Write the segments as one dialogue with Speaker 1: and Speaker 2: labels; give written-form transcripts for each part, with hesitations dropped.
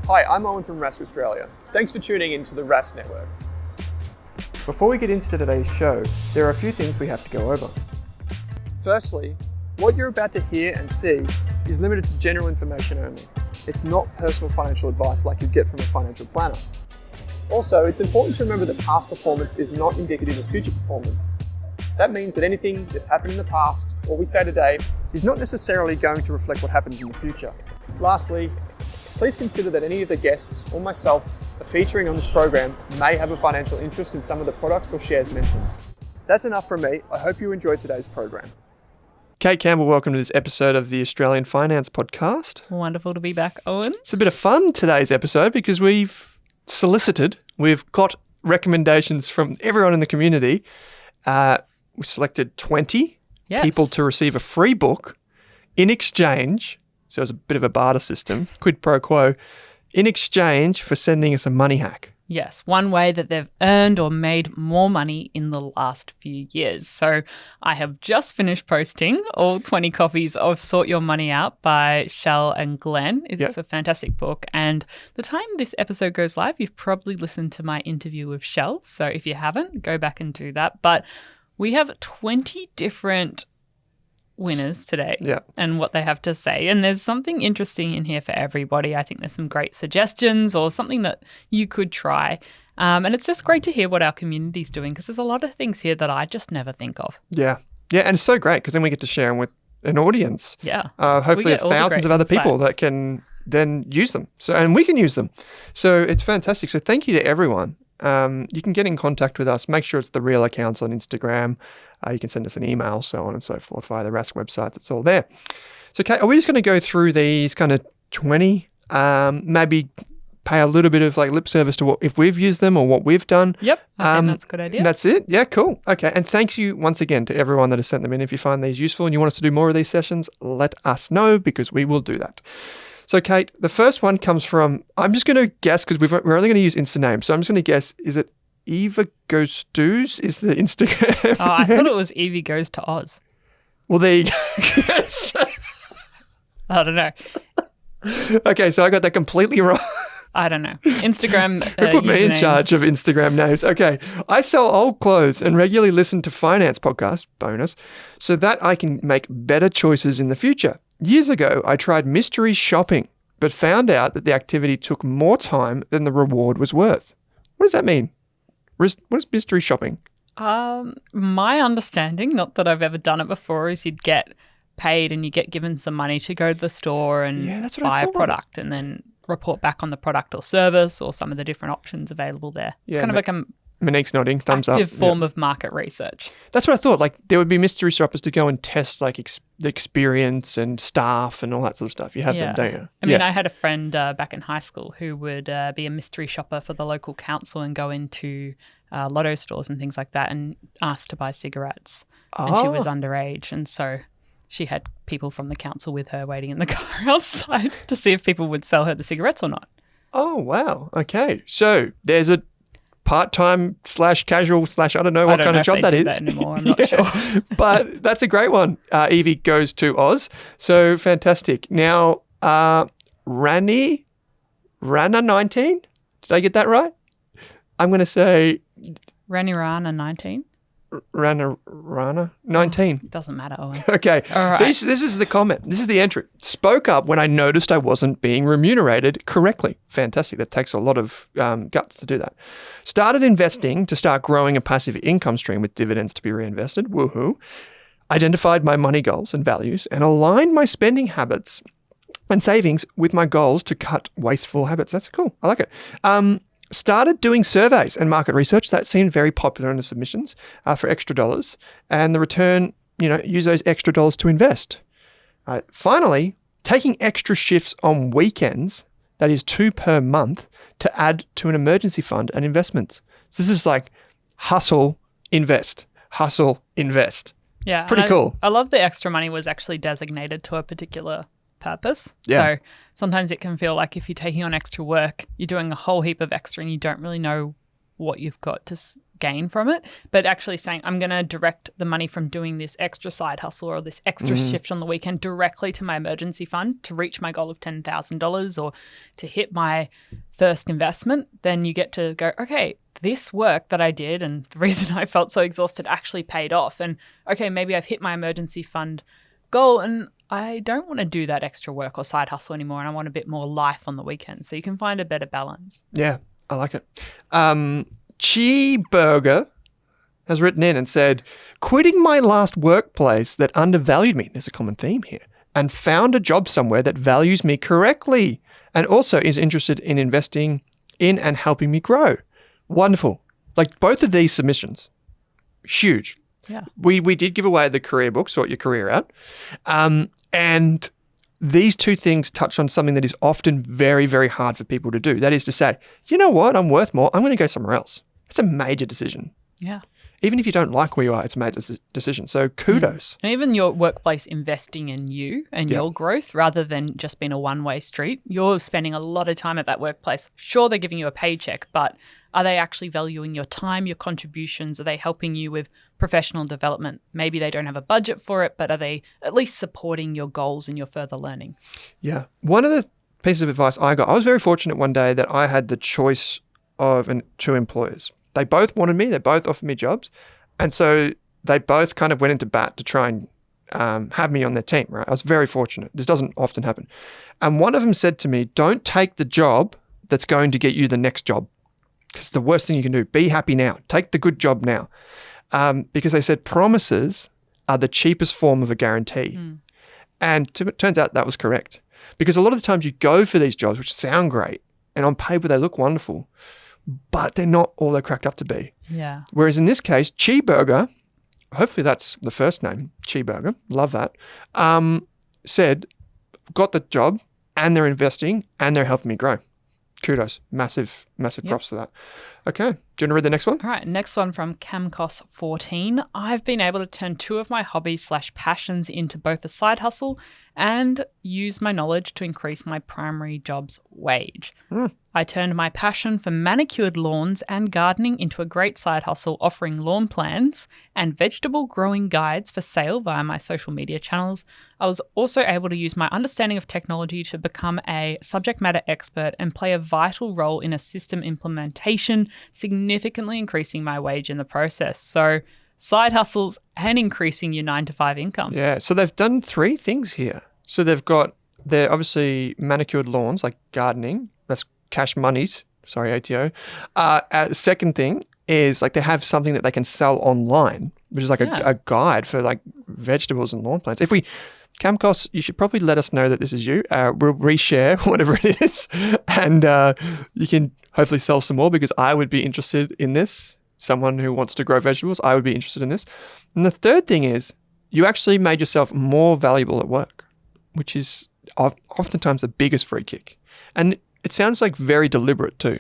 Speaker 1: Hi, I'm Owen from Rask Australia. Thanks for tuning in to the Rask Network. Before we get into today's show, there are a few things we have to go over. Firstly, what you're about to hear and see is limited to general information only. It's not personal financial advice like you'd get from a financial planner. Also, it's important to remember that past performance is not indicative of future performance. That means that anything that's happened in the past, or we say today, is not necessarily going to reflect what happens in the future. Lastly, please consider that any of the guests or myself are featuring on this program may have a financial interest in some of the products or shares mentioned. That's enough from me. I hope you enjoyed today's program. Kate Campbell, welcome to this episode of the Australian Finance Podcast.
Speaker 2: Wonderful to be back, Owen.
Speaker 1: It's a bit of fun today's episode because we've got recommendations from everyone in the community. We selected 20 people to receive a free book in exchange. So it was a bit of a barter system, quid pro quo, in exchange for sending us a money hack.
Speaker 2: Yes, one way that they've earned or made more money in the last few years. So I have just finished posting all 20 copies of Sort Your Money Out by Shell and Glenn. It's a fantastic book. And the time this episode goes live, you've probably listened to my interview with Shell. So if you haven't, go back and do that. But we have 20 different winners today and what they have to say. And there's something interesting in here for everybody. I think there's some great suggestions or something that you could try. And it's just great to hear what our community's doing because there's a lot of things here that I just never think of.
Speaker 1: Yeah. Yeah. And it's so great because then we get to share them with an audience.
Speaker 2: Yeah.
Speaker 1: Hopefully thousands of other people that can then use them. And we can use them. So it's fantastic. So thank you to everyone. You can get in contact with us. Make sure it's the real accounts on Instagram. You can send us an email, so on and so forth via the Rask website. It's all there. So, Kate, are we just going to go through these kind of 20? Maybe pay a little bit of like lip service to what if we've used them or what we've done.
Speaker 2: Yep, I think that's a good idea.
Speaker 1: That's it? Yeah, cool. Okay, and thanks you once again to everyone that has sent them in. If you find these useful and you want us to do more of these sessions, let us know because we will do that. So, Kate, the first one comes from, I'm just going to guess because we're only going to use Insta names. So I'm just going to guess, is it Eva Goes Stews is the Instagram.
Speaker 2: Oh, I thought it was Evie Goes to Oz.
Speaker 1: Well, there you go. Yes.
Speaker 2: I don't know.
Speaker 1: Okay, so I got that completely wrong.
Speaker 2: I don't know. Instagram
Speaker 1: Who put me in charge of Instagram names? Okay. I sell old clothes and regularly listen to finance podcasts, bonus, so that I can make better choices in the future. Years ago, I tried mystery shopping, but found out that the activity took more time than the reward was worth. What does that mean? What is mystery shopping?
Speaker 2: My understanding, not that I've ever done it before, is you'd get paid and you get given some money to go to the store and buy a product and then report back on the product or service or some of the different options available there. It's kind of like a
Speaker 1: Monique's nodding, thumbs up.
Speaker 2: Active form of market research.
Speaker 1: That's what I thought. Like there would be mystery shoppers to go and test like the experience and staff and all that sort of stuff. You have them, don't you?
Speaker 2: I mean, I had a friend back in high school who would be a mystery shopper for the local council and go into lotto stores and things like that and ask to buy cigarettes. And she was underage. And so she had people from the council with her waiting in the car outside to see if people would sell her the cigarettes or not.
Speaker 1: Oh, wow. Okay. So there's a part-time / casual / I don't know what kind of job that is.
Speaker 2: I don't know if they do that anymore. I'm not sure.
Speaker 1: But that's a great one. Evie Goes to Oz. So fantastic. Now, Rana 19? Did I get that right? I'm going to say...
Speaker 2: Rana 19?
Speaker 1: Rana 19.
Speaker 2: It doesn't matter, Owen.
Speaker 1: Okay.
Speaker 2: All right.
Speaker 1: This is the comment. This is the entry. Spoke up when I noticed I wasn't being remunerated correctly. Fantastic. That takes a lot of guts to do that. Started investing to start growing a passive income stream with dividends to be reinvested. Woohoo. Identified my money goals and values and aligned my spending habits and savings with my goals to cut wasteful habits. That's cool. I like it. Started doing surveys and market research. That seemed very popular in the submissions for extra dollars. And the return, use those extra dollars to invest. Finally, taking extra shifts on weekends, that is 2 per month, to add to an emergency fund and investments. So this is like hustle, invest, hustle, invest.
Speaker 2: Yeah.
Speaker 1: Pretty cool.
Speaker 2: I love the extra money was actually designated to a particular purpose.
Speaker 1: Yeah.
Speaker 2: So sometimes it can feel like if you're taking on extra work, you're doing a whole heap of extra and you don't really know what you've got to gain from it, but actually saying, I'm going to direct the money from doing this extra side hustle or this extra shift on the weekend directly to my emergency fund to reach my goal of $10,000 or to hit my first investment, then you get to go, okay, this work that I did and the reason I felt so exhausted actually paid off. And okay, maybe I've hit my emergency fund goal and I don't want to do that extra work or side hustle anymore and I want a bit more life on the weekend. So you can find a better balance.
Speaker 1: Yeah, I like it. Cheeseburger has written in and said, quitting my last workplace that undervalued me, there's a common theme here, and found a job somewhere that values me correctly and also is interested in investing in and helping me grow. Wonderful. Like both of these submissions, huge.
Speaker 2: Yeah.
Speaker 1: We did give away the career book, Sort Your Career Out. And these two things touch on something that is often very, very hard for people to do. That is to say, you know what, I'm worth more. I'm going to go somewhere else. It's a major decision.
Speaker 2: Yeah.
Speaker 1: Even if you don't like where you are, it's a major decision. So kudos.
Speaker 2: And even your workplace investing in you and your growth rather than just being a one-way street. You're spending a lot of time at that workplace. Sure, they're giving you a paycheck, but are they actually valuing your time, your contributions? Are they helping you with professional development? Maybe they don't have a budget for it, but are they at least supporting your goals and your further learning? Yeah.
Speaker 1: One of the pieces of advice I got, I was very fortunate one day that I had the choice of two employers. They both wanted me. They both offered me jobs. And so they both kind of went into bat to try and have me on their team, right? I was very fortunate. This doesn't often happen. And one of them said to me, don't take the job that's going to get you the next job. Because the worst thing you can do, be happy now. Take the good job now. Because they said promises are the cheapest form of a guarantee. And it turns out that was correct. Because a lot of the times you go for these jobs, which sound great, and on paper they look wonderful, but they're not all they're cracked up to be.
Speaker 2: Yeah.
Speaker 1: Whereas in this case, Cheeseburger, hopefully that's the first name, Cheeseburger, love that, said, got the job and they're investing and they're helping me grow. Kudos. Massive props to that. Okay. Do you want to read the next one?
Speaker 2: All right. Next one from Camcos14. I've been able to turn two of my hobbies/passions into both a side hustle and use my knowledge to increase my primary job's wage. I turned my passion for manicured lawns and gardening into a great side hustle, offering lawn plans and vegetable growing guides for sale via my social media channels. I was also able to use my understanding of technology to become a subject matter expert and play a vital role in a system implementation, significantly increasing my wage in the process. So side hustles and increasing your 9-to-5 income.
Speaker 1: Yeah. So they've done three things here. So they've got their obviously manicured lawns, like gardening. That's cash monies. Sorry, ATO. Second thing is like they have something that they can sell online, which is like a guide for like vegetables and lawn plants. Camcos, you should probably let us know that this is you. We'll reshare whatever it is and you can hopefully sell some more because I would be interested in this. Someone who wants to grow vegetables, I would be interested in this. And the third thing is you actually made yourself more valuable at work, which is oftentimes the biggest free kick. And it sounds like very deliberate too.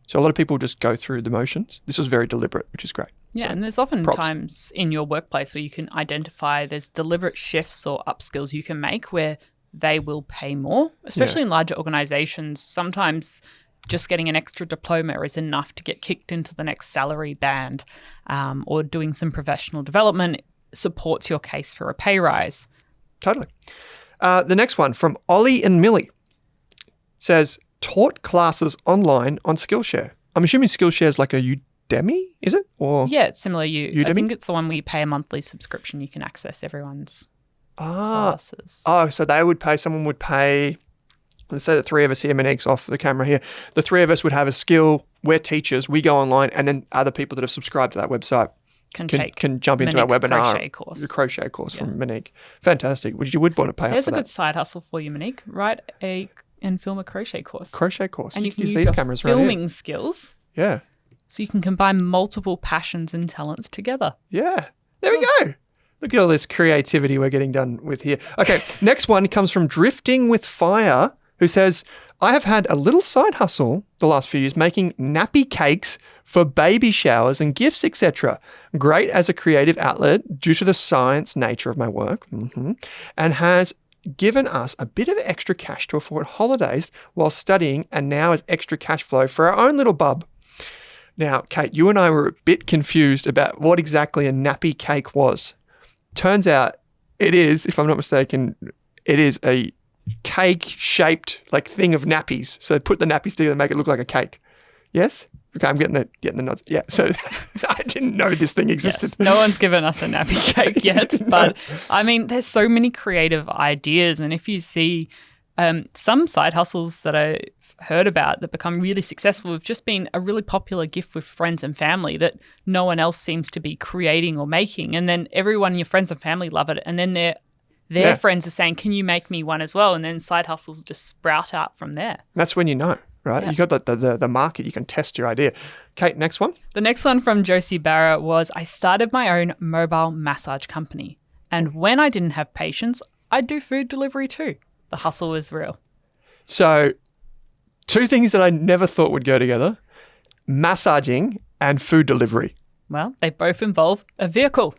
Speaker 1: So a lot of people just go through the motions. This was very deliberate, which is great.
Speaker 2: Yeah,
Speaker 1: so,
Speaker 2: and there's often
Speaker 1: props.
Speaker 2: times in your workplace where you can identify there's deliberate shifts or upskills you can make where they will pay more, especially in larger organizations. Sometimes just getting an extra diploma is enough to get kicked into the next salary band, or doing some professional development supports your case for a pay rise.
Speaker 1: Totally. The next one from Ollie and Millie says, taught classes online on Skillshare. I'm assuming Skillshare is like a Udemy, is it? Or
Speaker 2: yeah, it's similar.
Speaker 1: Udemy?
Speaker 2: I think it's the one where you pay a monthly subscription. You can access everyone's classes.
Speaker 1: Oh, so someone would pay, let's say the three of us here, Monique's off the camera here. The three of us would have a skill. We're teachers. We go online and then other people that have subscribed to that website can jump into our webinar. The crochet course from Monique. Fantastic. You would want to pay
Speaker 2: There's
Speaker 1: up for that.
Speaker 2: There's a good side hustle for you, Monique. Write and film a crochet course. And you can use
Speaker 1: these
Speaker 2: your
Speaker 1: cameras
Speaker 2: filming skills.
Speaker 1: Yeah.
Speaker 2: So you can combine multiple passions and talents together.
Speaker 1: Yeah. There we go. Look at all this creativity we're getting done with here. Okay, next one comes from Drifting with Fire, who says, I have had a little side hustle the last few years making nappy cakes for baby showers and gifts, etc. Great as a creative outlet due to the science nature of my work, and has given us a bit of extra cash to afford holidays while studying and now as extra cash flow for our own little bub. Now, Kate, you and I were a bit confused about what exactly a nappy cake was. Turns out it is, if I'm not mistaken, it is a cake-shaped like thing of nappies. So put the nappies together and make it look like a cake. Yes? Okay, I'm getting the nods. Yeah, so I didn't know this thing existed.
Speaker 2: Yes, no one's given us a nappy cake yet, but I mean, there's so many creative ideas, and if you see some side hustles that I've heard about that become really successful have just been a really popular gift with friends and family that no one else seems to be creating or making, and then everyone, your friends and family love it, and then their friends are saying, can you make me one as well? And then side hustles just sprout out from there.
Speaker 1: That's when you know. Right?
Speaker 2: Yeah.
Speaker 1: You got the market, you can test your idea. Kate, next one.
Speaker 2: The next one from Josie Barra was, I started my own mobile massage company. And when I didn't have patients, I'd do food delivery too. The hustle was real.
Speaker 1: So 2 things that I never thought would go together, massaging and food delivery.
Speaker 2: Well, they both involve a vehicle.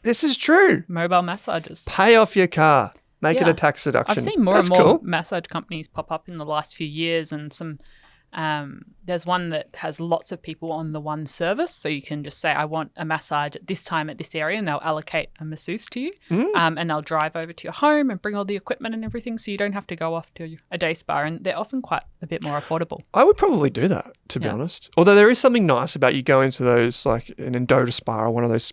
Speaker 1: This is true.
Speaker 2: Mobile massages.
Speaker 1: Pay off your car. Make it a tax deduction.
Speaker 2: I've seen more
Speaker 1: That's
Speaker 2: and more
Speaker 1: cool.
Speaker 2: massage companies pop up in the last few years, and some. There's one that has lots of people on the one service, so you can just say, I want a massage at this time at this area, and they'll allocate a masseuse to you, and they'll drive over to your home and bring all the equipment and everything, so you don't have to go off to a day spa, and they're often quite a bit more affordable.
Speaker 1: I would probably do that, to be honest. Although there is something nice about you going to those, like an Endota spa or one of those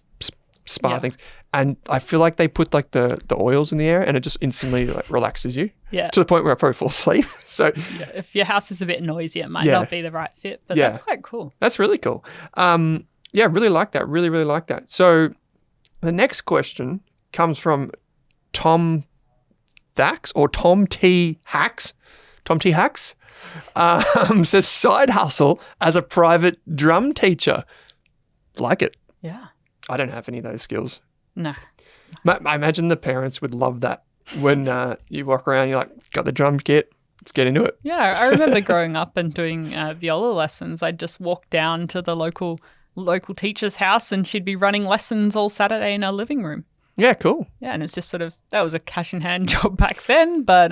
Speaker 1: spa things, and I feel like they put like the oils in the air and it just instantly like relaxes you to the point where I probably fall asleep. So
Speaker 2: if your house is a bit noisy, it might not be the right fit, but that's quite cool.
Speaker 1: That's really cool. Really like that. Really, really like that. So the next question comes from Tom Thax or Tom T. Hacks. Tom T. Hacks says side hustle as a private drum teacher. Like it.
Speaker 2: Yeah.
Speaker 1: I don't have any of those skills.
Speaker 2: No.
Speaker 1: I imagine the parents would love that when you walk around, you're like, got the drum kit, let's get into it.
Speaker 2: Yeah, I remember growing up and doing viola lessons. I'd just walk down to the local teacher's house and she'd be running lessons all Saturday in our living room.
Speaker 1: Yeah, cool.
Speaker 2: Yeah, and it's just sort of, that was a cash in hand job back then, but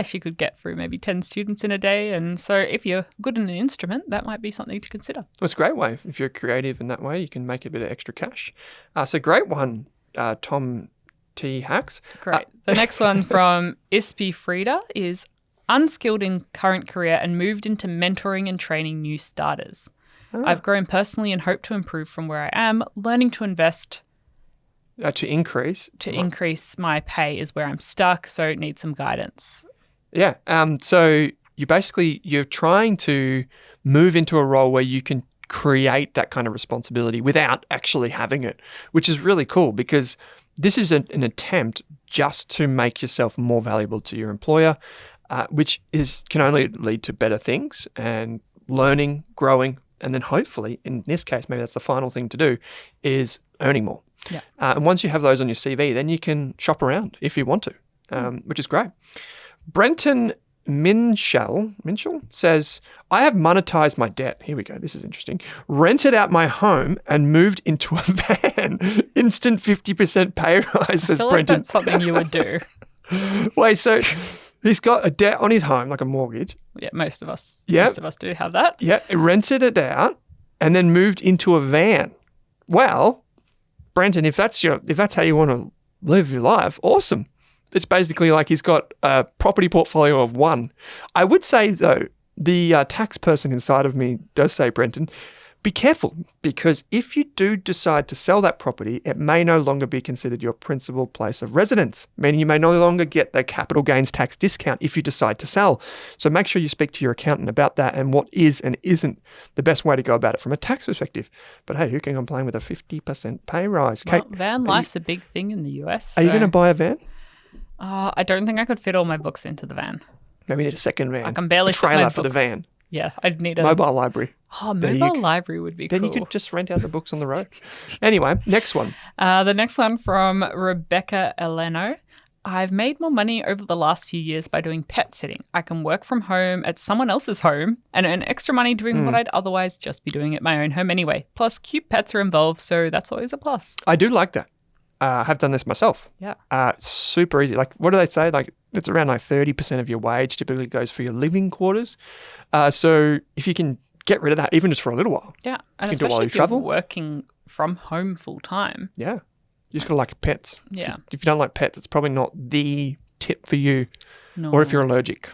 Speaker 2: she could get through maybe 10 students in a day. And so if you're good in an instrument, that might be something to consider.
Speaker 1: Well, it's a great way. If you're creative in that way, you can make a bit of extra cash. So great one, Tom T. Hacks.
Speaker 2: Great. The next one from Ispi Frida is unskilled in current career and moved into mentoring and training new starters. I've grown personally and hope to improve from where I am. Learning to invest
Speaker 1: to increase
Speaker 2: my pay is where I'm stuck, so need some guidance.
Speaker 1: Yeah. So you're trying to move into a role where you can create that kind of responsibility without actually having it, which is really cool because this is an attempt just to make yourself more valuable to your employer, which can only lead to better things and learning, growing, and then hopefully, in this case, maybe that's the final thing to do, is earning more.
Speaker 2: Yeah.
Speaker 1: And once you have those on your CV, then you can shop around if you want to, which is great. Brenton Minshall says, I have monetized my debt. Here we go. This is interesting. Rented out my home and moved into a van. Instant 50% pay rise, says
Speaker 2: I feel like
Speaker 1: Brenton.
Speaker 2: that's something you would do.
Speaker 1: Wait, so he's got a debt on his home, like a mortgage.
Speaker 2: Yeah, most of us.
Speaker 1: Yep.
Speaker 2: Most of us do have that.
Speaker 1: Yeah, rented it out and then moved into a van. Well, Brenton, if that's how you want to live your life, awesome. It's basically like he's got a property portfolio of 1. I would say, though, the tax person inside of me does say, Brenton, be careful, because if you do decide to sell that property, it may no longer be considered your principal place of residence, meaning you may no longer get the capital gains tax discount if you decide to sell. So make sure you speak to your accountant about that and what is and isn't the best way to go about it from a tax perspective. But hey, who can complain with a 50% pay rise?
Speaker 2: Well,
Speaker 1: Kate,
Speaker 2: van life's a big thing in the US.
Speaker 1: Are you going to buy a van?
Speaker 2: I don't think I could fit all my books into the van.
Speaker 1: Maybe need a second van.
Speaker 2: I can barely
Speaker 1: a trailer
Speaker 2: fit my
Speaker 1: for the
Speaker 2: books.
Speaker 1: van.
Speaker 2: Yeah, I'd need a
Speaker 1: mobile library.
Speaker 2: Oh, mobile library would be cool.
Speaker 1: Then you could just rent out the books on the road. Anyway, next one.
Speaker 2: The next one from Rebecca Eleno. I've made more money over the last few years by doing pet sitting. I can work from home at someone else's home and earn extra money doing what I'd otherwise just be doing at my own home anyway. Plus, cute pets are involved, so that's always a plus.
Speaker 1: I do like that. I have done this myself.
Speaker 2: Yeah.
Speaker 1: Super easy. Like, what do they say? Like, it's around like 30% of your wage typically goes for your living quarters. So if you can get rid of that, even just for a little while.
Speaker 2: Yeah. And
Speaker 1: You can do it
Speaker 2: especially
Speaker 1: while you
Speaker 2: if you're
Speaker 1: travel.
Speaker 2: working from home full time.
Speaker 1: Yeah. You just got to like pets.
Speaker 2: Yeah.
Speaker 1: If you don't like pets, it's probably not the tip for you.
Speaker 2: No.
Speaker 1: Or if you're allergic,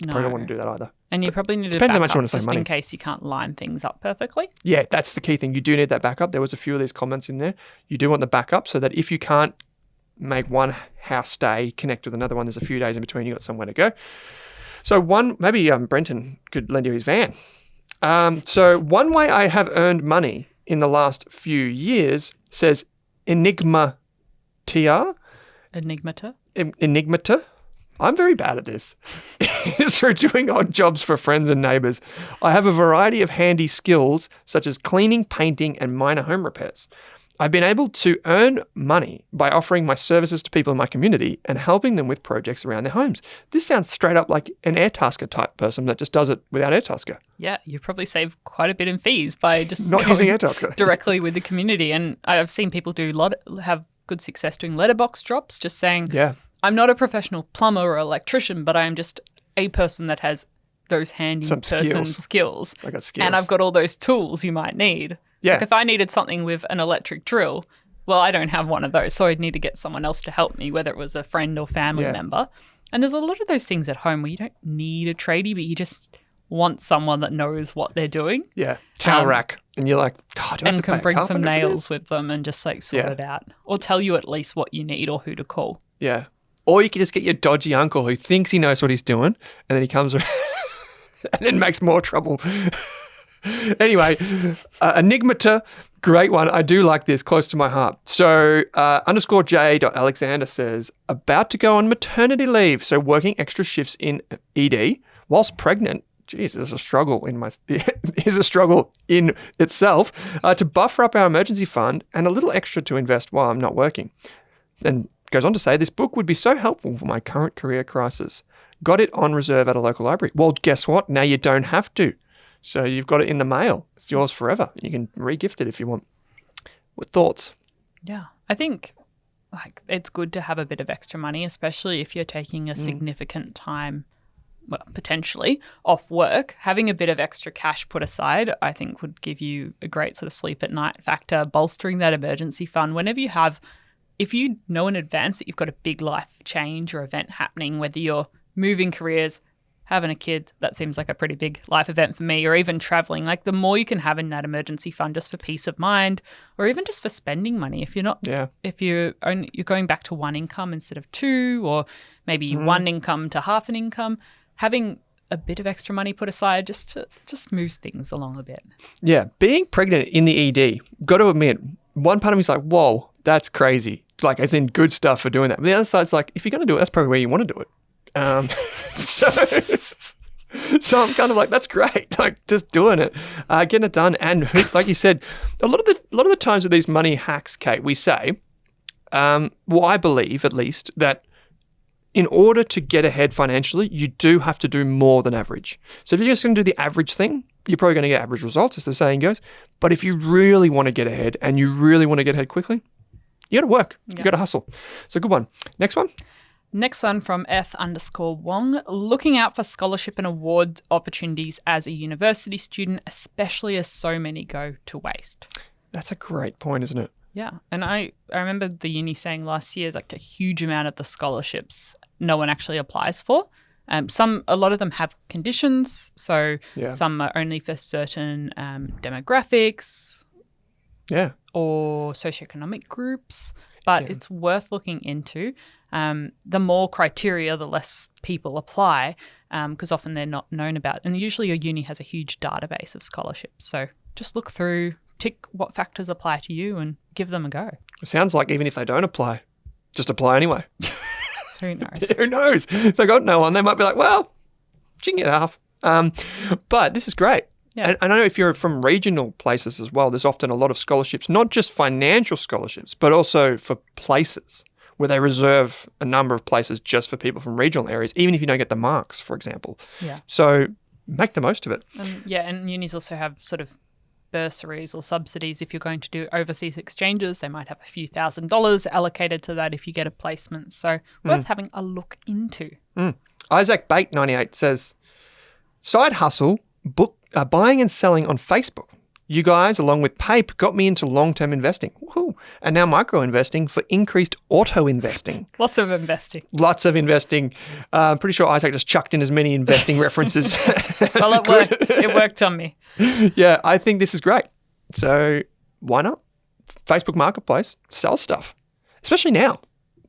Speaker 1: you
Speaker 2: No.
Speaker 1: probably don't want to do that either.
Speaker 2: And you probably need to
Speaker 1: Depends how
Speaker 2: back
Speaker 1: much you
Speaker 2: up
Speaker 1: want to save
Speaker 2: just
Speaker 1: money.
Speaker 2: in case you can't line things up perfectly.
Speaker 1: Yeah, that's the key thing. You do need that backup. There was a few of these comments in there. You do want the backup so that if you can't make one house stay connect with another one, there's a few days in between, you got somewhere to go. So maybe Brenton could lend you his van. So one way I have earned money in the last few years, says Enigmata. Enigmata. I'm very bad at this. Is through doing odd jobs for friends and neighbours. I have a variety of handy skills such as cleaning, painting and minor home repairs. I've been able to earn money by offering my services to people in my community and helping them with projects around their homes. This sounds straight up like an Airtasker type person that just does it without Airtasker.
Speaker 2: Yeah, you probably save quite a bit in fees by just
Speaker 1: Not using Airtasker.
Speaker 2: directly with the community. And I've seen people have good success doing letterbox drops, just saying,
Speaker 1: Yeah.
Speaker 2: I'm not a professional plumber or electrician, but I am just a person that has those handy
Speaker 1: Some
Speaker 2: person skills.
Speaker 1: I got skills.
Speaker 2: And I've got all those tools you might need.
Speaker 1: Yeah.
Speaker 2: Like if I needed something with an electric drill, well, I don't have one of those, so I'd need to get someone else to help me, whether it was a friend or family member. And there's a lot of those things at home where you don't need a tradie, but you just want someone that knows what they're doing.
Speaker 1: Yeah. Towel rack. And you're like, do I have
Speaker 2: And
Speaker 1: to
Speaker 2: can
Speaker 1: pay a
Speaker 2: bring some
Speaker 1: carpenter for
Speaker 2: nails
Speaker 1: this?
Speaker 2: with them and just like sort it out. Or tell you at least what you need or who to call.
Speaker 1: Yeah. Or you can just get your dodgy uncle who thinks he knows what he's doing and then he comes around and then makes more trouble. Anyway, Enigmata, great one. I do like this, close to my heart. So _J.Alexander says, about to go on maternity leave, so working extra shifts in ED whilst pregnant. Geez, there's a struggle is a struggle in itself to buffer up our emergency fund and a little extra to invest while I'm not working. And goes on to say, this book would be so helpful for my current career crisis. Got it on reserve at a local library. Well, guess what? Now you don't have to. So you've got it in the mail. It's yours forever. You can re-gift it if you want. What thoughts?
Speaker 2: Yeah. I think like it's good to have a bit of extra money, especially if you're taking a significant time, well, potentially off work. Having a bit of extra cash put aside, I think would give you a great sort of sleep at night factor, bolstering that emergency fund. Whenever you have, if you know in advance that you've got a big life change or event happening, whether you're moving careers, having a kid, that seems like a pretty big life event for me, or even traveling, like the more you can have in that emergency fund just for peace of mind, or even just for spending money. If you're not, if you're going back to one income instead of two, or maybe one income to half an income, having a bit of extra money put aside just moves things along a bit. Yeah.
Speaker 1: Being pregnant in the ED, got to admit, one part of me is like, whoa, that's crazy. Like, as in good stuff for doing that. But the other side's like, if you're going to do it, that's probably where you want to do it. So I'm kind of like, that's great. Like, just doing it, getting it done. And like you said, a lot of the times with these money hacks, Kate, we say, well, I believe at least that in order to get ahead financially, you do have to do more than average. So if you're just going to do the average thing, you're probably going to get average results, as the saying goes. But if you really want to get ahead and you really want to get ahead quickly, you got to work. You got to hustle. So good one. Next one.
Speaker 2: Next one from F_Wong. Looking out for scholarship and award opportunities as a university student, especially as so many go to waste. That's a great point, isn't it? Yeah. And I remember the uni saying last year, like a huge amount of the scholarships no one actually applies for. A lot of them have conditions. So some are only for certain demographics. Yeah. Or socioeconomic groups. But it's worth looking into. The more criteria, the less people apply, because often they're not known about. And usually your uni has a huge database of scholarships. So just look through, tick what factors apply to you and give them a go. It sounds like even if they don't apply, just apply anyway. Who knows? Who knows? If they got no one, they might be like, well, you can get half. But this is great. Yeah. And I know if you're from regional places as well, there's often a lot of scholarships, not just financial scholarships, but also for places where they reserve a number of places just for people from regional areas, even if you don't get the marks, for example. Yeah. So make the most of it. And unis also have sort of bursaries or subsidies. If you're going to do overseas exchanges, they might have a few $1,000s allocated to that if you get a placement. So worth having a look into. Isaac Bate 98 says, side hustle, book
Speaker 1: buying and selling on Facebook. You guys, along with Pape, got me into long-term investing. Woohoo. And now micro-investing for increased auto-investing.
Speaker 2: Lots of investing.
Speaker 1: Lots of investing. I'm pretty sure Isaac just chucked in as many investing references.
Speaker 2: Well, it worked. It worked on me.
Speaker 1: Yeah, I think this is great. So why not? Facebook Marketplace, sell stuff. Especially now.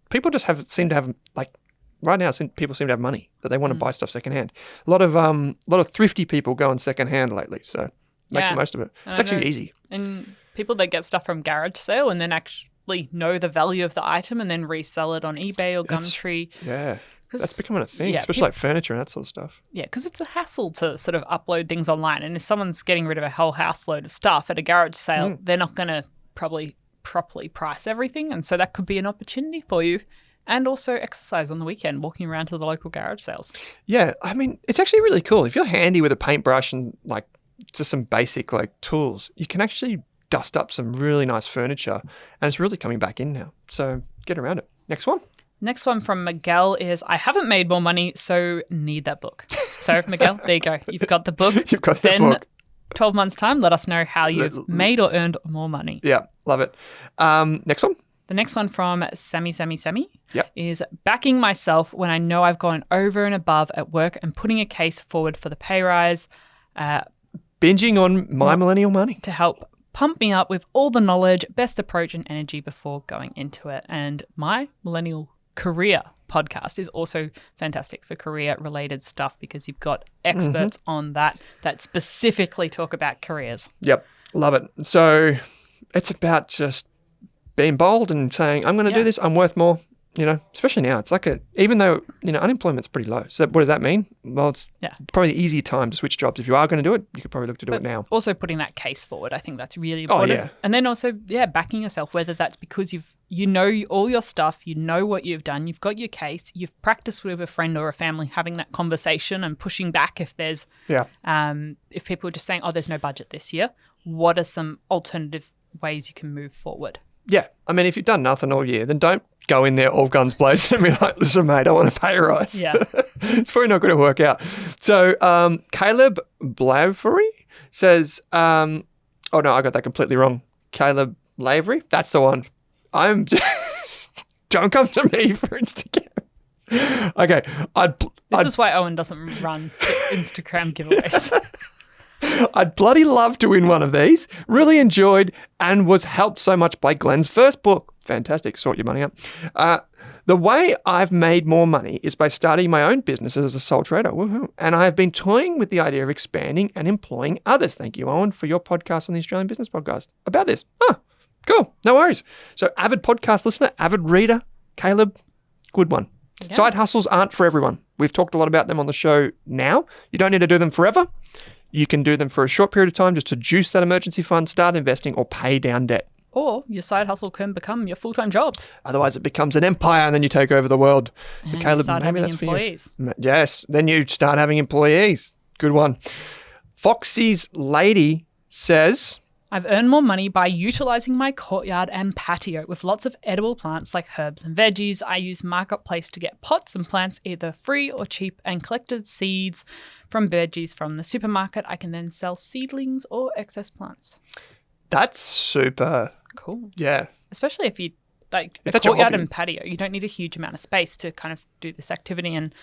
Speaker 1: People just seem to have, like, right now, people seem to have money that they want to buy stuff secondhand. A lot of thrifty people go on secondhand lately, so make the most of it. It's actually easy.
Speaker 2: And people that get stuff from garage sale and then actually know the value of the item and then resell it on eBay or Gumtree.
Speaker 1: Yeah. That's becoming a thing, especially like furniture and that sort of stuff.
Speaker 2: Yeah, because it's a hassle to sort of upload things online. And if someone's getting rid of a whole house load of stuff at a garage sale, they're not going to probably properly price everything. And so that could be an opportunity for you. And also exercise on the weekend, walking around to the local garage sales. Yeah, I mean, it's actually really cool. If you're handy with a paintbrush and like just some basic like tools, you can actually dust up some really nice furniture, and it's really coming back in now. So get around it. Next one. Next one from Miguel is, I haven't made more money, so need that book. So Miguel, there you go. You've got the book.
Speaker 1: You've got the book.
Speaker 2: 12 months time, let us know how you've made or earned more money.
Speaker 1: Yeah, love it. Next one.
Speaker 2: The next one from Sammy is backing myself when I know I've gone over and above at work and putting a case forward for the pay rise.
Speaker 1: Binging on My Millennial Money.
Speaker 2: To help pump me up with all the knowledge, best approach and energy before going into it. And My Millennial Career podcast is also fantastic for career-related stuff because you've got experts on that specifically talk about careers. Yep,
Speaker 1: love it. So it's about just being bold and saying, I'm going to do this, I'm worth more, especially now. It's like even though, unemployment's pretty low. So what does that mean? Well, it's probably the easier time to switch jobs. If you are going to do it, you could probably look to do it now.
Speaker 2: Also putting that case forward, I think that's really important. Oh, yeah. And then also, backing yourself, whether that's because you know all your stuff, you know what you've done, you've got your case, you've practiced with a friend or a family having that conversation and pushing back if there's, if people are just saying, oh, there's no budget this year, what are some alternative ways you can move forward?
Speaker 1: Yeah. I mean, if you've done nothing all year, then don't go in there all guns blazing and be like, listen, mate, I want a pay rise.
Speaker 2: Yeah.
Speaker 1: It's probably not going to work out. So Caleb Blavery says, oh, no, I got that completely wrong. Caleb Lavery? That's the one. Don't come to me for Instagram. Okay.
Speaker 2: This is why Owen doesn't run Instagram giveaways.
Speaker 1: I'd bloody love to win one of these. Really enjoyed and was helped so much by Glenn's first book. Fantastic. Sort your money out. The way I've made more money is by starting my own business as a sole trader. Woohoo. And I have been toying with the idea of expanding and employing others. Thank you, Owen, for your podcast on the Australian Business Podcast about this. Cool. No worries. So avid podcast listener, avid reader, Caleb, good one. Yeah. Side hustles aren't for everyone. We've talked a lot about them on the show now. You don't need to do them forever. You can do them for a short period of time just to juice that emergency fund, start investing, or pay down debt.
Speaker 2: Or your side hustle can become your full-time job.
Speaker 1: Otherwise, it becomes an empire and then you take over the world. So
Speaker 2: and
Speaker 1: Caleb,
Speaker 2: start
Speaker 1: maybe
Speaker 2: having
Speaker 1: that's
Speaker 2: employees.
Speaker 1: For you. Yes, then you start having employees. Good one. Foxy's Lady says,
Speaker 2: I've earned more money by utilizing my courtyard and patio with lots of edible plants like herbs and veggies. I use Marketplace to get pots and plants either free or cheap and collected seeds from veggies from the supermarket. I can then sell seedlings or excess plants.
Speaker 1: That's super
Speaker 2: cool.
Speaker 1: Yeah.
Speaker 2: Especially if you like a courtyard and patio, you don't need a huge amount of space to kind of do this activity. And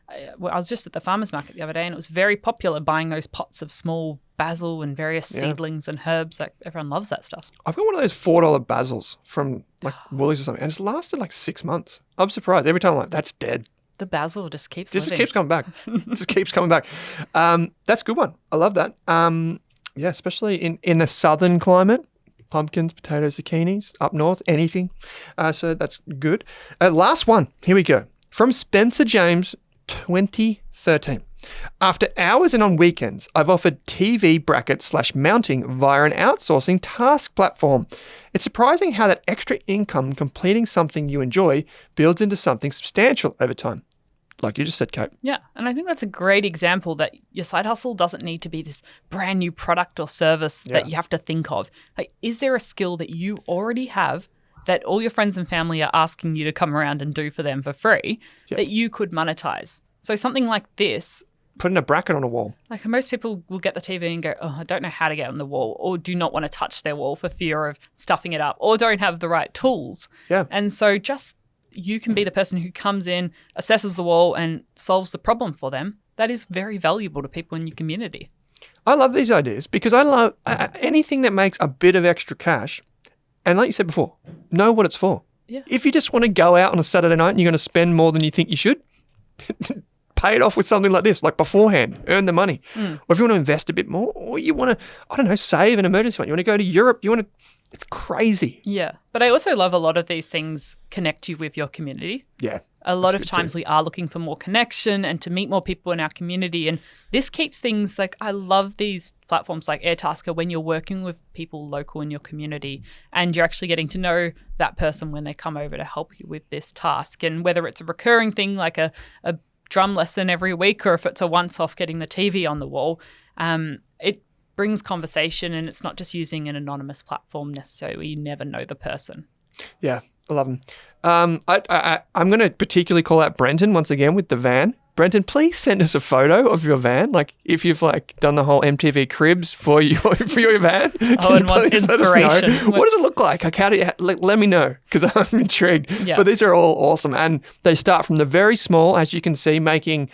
Speaker 2: I was just at the farmer's market the other day and it was very popular buying those pots of small basil and various seedlings and herbs. Like everyone loves that stuff.
Speaker 1: I've got one of those $4 basils from like Woolies or something and it's lasted like 6 months. I'm surprised. Every time I'm like, that's dead.
Speaker 2: The basil just keeps
Speaker 1: living. Just keeps coming back. Just keeps coming back. That's a good one. I love that. Yeah, especially in the southern climate. Pumpkins, potatoes, zucchinis, up north, anything. So that's good. Last one. Here we go. From Spencer James, 2013. After hours and on weekends, I've offered TV brackets / mounting via an outsourcing task platform. It's surprising how that extra income completing something you enjoy builds into something substantial over time. Like you just said, Kate.
Speaker 2: Yeah. And I think that's a great example that your side hustle doesn't need to be this brand new product or service that you have to think of. Like, is there a skill that you already have that all your friends and family are asking you to come around and do for them for free that you could monetize? So something like this
Speaker 1: putting a bracket on a wall.
Speaker 2: Like most people will get the TV and go, oh, I don't know how to get on the wall, or do not want to touch their wall for fear of stuffing it up, or don't have the right tools.
Speaker 1: Yeah.
Speaker 2: And so just you can be the person who comes in, assesses the wall and solves the problem for them. That is very valuable to people in your community.
Speaker 1: I love these ideas because I love anything that makes a bit of extra cash. And like you said before, know what it's for.
Speaker 2: Yeah.
Speaker 1: If you just want to go out on a Saturday night and you're going to spend more than you think you should, pay it off with something like this, like beforehand, earn the money. Or if you want to invest a bit more, or you want to, I don't know, save an emergency fund. You want to go to Europe. It's crazy.
Speaker 2: Yeah. But I also love a lot of these things connect you with your community.
Speaker 1: Yeah.
Speaker 2: A lot of times we are looking for more connection and to meet more people in our community. And this keeps things like, I love these platforms like Airtasker when you're working with people local in your community and you're actually getting to know that person when they come over to help you with this task. And whether it's a recurring thing like a drum lesson every week or if it's a once-off getting the TV on the wall, it brings conversation and it's not just using an anonymous platform necessarily. You never know the person.
Speaker 1: Yeah, I love them. I'm going to particularly call out Brenton once again with the van. Brenton, please send us a photo of your van. Like if you've done the whole MTV Cribs for your van.
Speaker 2: Oh, and what's inspiration?
Speaker 1: What does it look like? How do you, let me know because I'm intrigued.
Speaker 2: Yeah.
Speaker 1: But these are all awesome. And they start from the very small, as you can see, making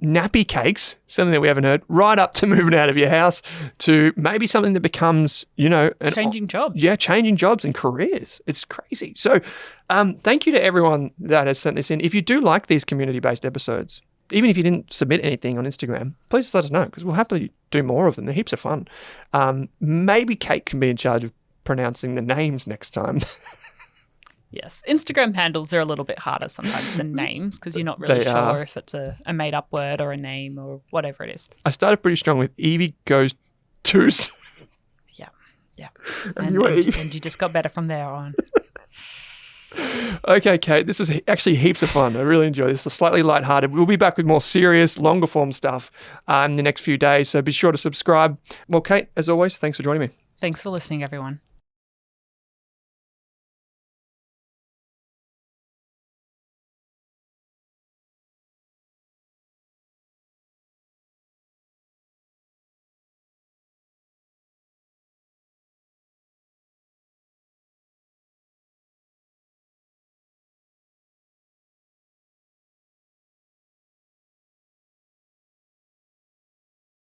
Speaker 1: nappy cakes, something that we haven't heard, right up to moving out of your house to maybe something that becomes,
Speaker 2: changing jobs.
Speaker 1: Yeah, changing jobs and careers. It's crazy. So thank you to everyone that has sent this in. If you do like these community-based episodes, even if you didn't submit anything on Instagram, please just let us know because we'll happily do more of them. They're heaps of fun. Maybe Kate can be in charge of pronouncing the names next time.
Speaker 2: Yes. Instagram handles are a little bit harder sometimes than names because you're not really sure if it's a made-up word or a name or whatever it is.
Speaker 1: I started pretty strong with Evie Goes Toos.
Speaker 2: Yeah. And you just got better from there on.
Speaker 1: Okay, Kate, this is actually heaps of fun. I really enjoy this. It's slightly lighthearted. We'll be back with more serious, longer form stuff in the next few days, so be sure to subscribe. Well, Kate, as always, thanks for joining me.
Speaker 2: Thanks for listening, everyone.